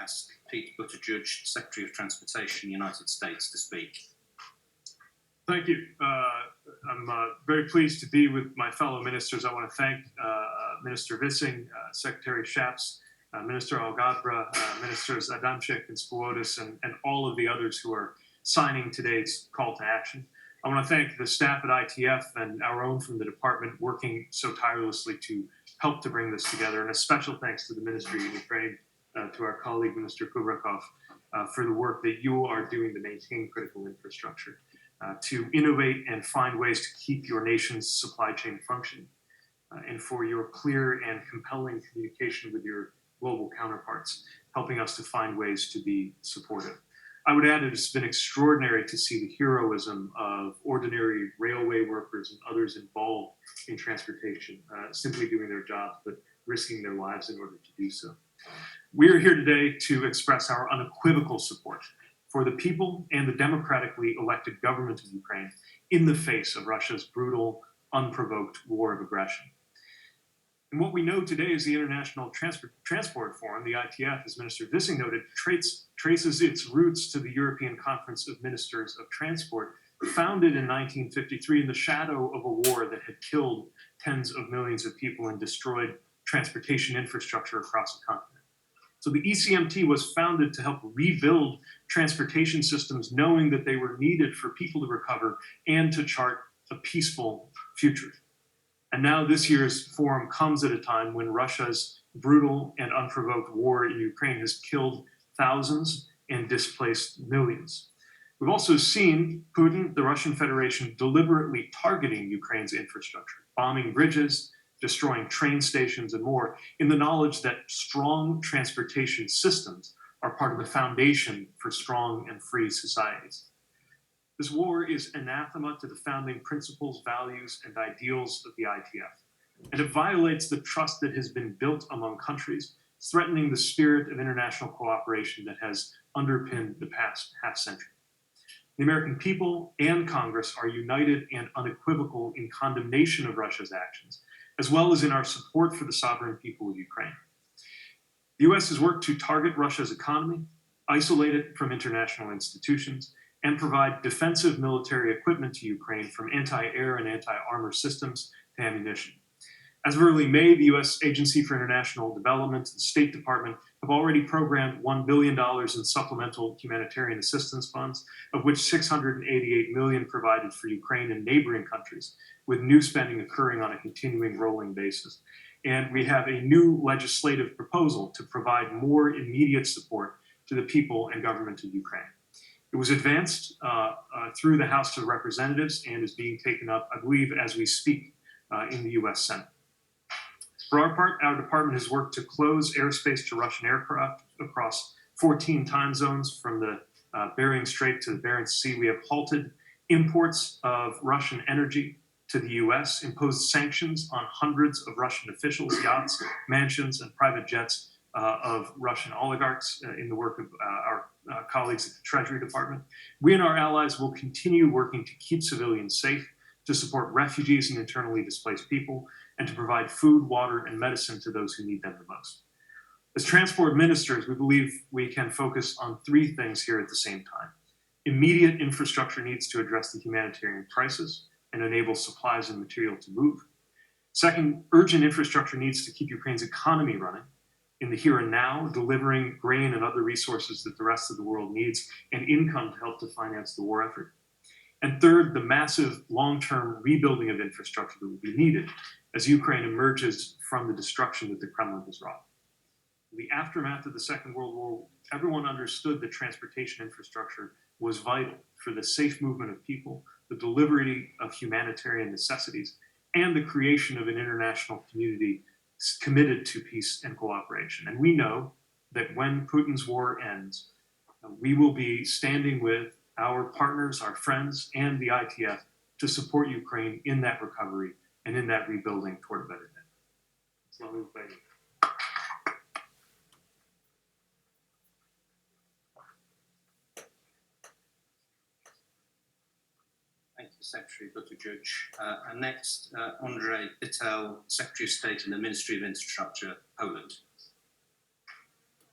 ask Pete Buttigieg, Secretary of Transportation, United States, to speak. Thank you. I'm very pleased to be with my fellow ministers. I want to thank Minister Vissing, Secretary Shapps, Minister Alghabra, Ministers Adamczyk and Spiliotis, and all of the others who are signing today's call to action. I want to thank the staff at ITF and our own from the department working so tirelessly to help to bring this together. And a special thanks to the Ministry of Ukraine, to our colleague, Minister Kubrakov, for the work that you are doing to maintain critical infrastructure, to innovate and find ways to keep your nation's supply chain functioning, and for your clear and compelling communication with your global counterparts, helping us to find ways to be supportive. I would add it's been extraordinary to see the heroism of ordinary railway workers and others involved in transportation, simply doing their jobs, but risking their lives in order to do so. We are here today to express our unequivocal support for the people and the democratically elected government of Ukraine in the face of Russia's brutal, unprovoked war of aggression. And what we know today is the International Transport Forum, the ITF, as Minister Vissing noted, traces its roots to the European Conference of Ministers of Transport, founded in 1953 in the shadow of a war that had killed tens of millions of people and destroyed transportation infrastructure across the continent. So the ECMT was founded to help rebuild transportation systems, knowing that they were needed for people to recover and to chart a peaceful future. And now this year's forum comes at a time when Russia's brutal and unprovoked war in Ukraine has killed thousands and displaced millions. We've also seen Putin, the Russian Federation, deliberately targeting Ukraine's infrastructure, bombing bridges, destroying train stations, and more, in the knowledge that strong transportation systems are part of the foundation for strong and free societies. This war is anathema to the founding principles, values, and ideals of the ITF, and it violates the trust that has been built among countries, threatening the spirit of international cooperation that has underpinned the past half-century. The American people and Congress are united and unequivocal in condemnation of Russia's actions, as well as in our support for the sovereign people of Ukraine. The U.S. has worked to target Russia's economy, isolate it from international institutions, and provide defensive military equipment to Ukraine, from anti-air and anti-armor systems to ammunition. As of early May, the U.S. Agency for International Development and the State Department have already programmed $1 billion in supplemental humanitarian assistance funds, of which $688 million provided for Ukraine and neighboring countries, with new spending occurring on a continuing rolling basis. And we have a new legislative proposal to provide more immediate support to the people and government of Ukraine. It was advanced through the House of Representatives and is being taken up, I believe, as we speak in the U.S. Senate. For our part, our department has worked to close airspace to Russian aircraft across 14 time zones from the Bering Strait to the Barents Sea. We have halted imports of Russian energy to the U.S., imposed sanctions on hundreds of Russian officials, yachts, mansions, and private jets of Russian oligarchs in the work of our colleagues at the Treasury Department. We and our allies will continue working to keep civilians safe, to support refugees and internally displaced people, and to provide food, water, and medicine to those who need them the most. As transport ministers, we believe we can focus on three things here at the same time. Immediate infrastructure needs to address the humanitarian crisis and enable supplies and material to move. Second, urgent infrastructure needs to keep Ukraine's economy running in the here and now, delivering grain and other resources that the rest of the world needs, and income to help to finance the war effort. And third, the massive long-term rebuilding of infrastructure that will be needed as Ukraine emerges from the destruction that the Kremlin has wrought. In the aftermath of the Second World War, everyone understood that transportation infrastructure was vital for the safe movement of people, the delivery of humanitarian necessities, and the creation of an international community committed to peace and cooperation. And we know that when Putin's war ends, we will be standing with our partners, our friends, and the ITF to support Ukraine in that recovery and in that rebuilding toward a better day. Thank you, Secretary Buttigieg. And next, Andrzej Bittel, Secretary of State in the Ministry of Infrastructure, Poland.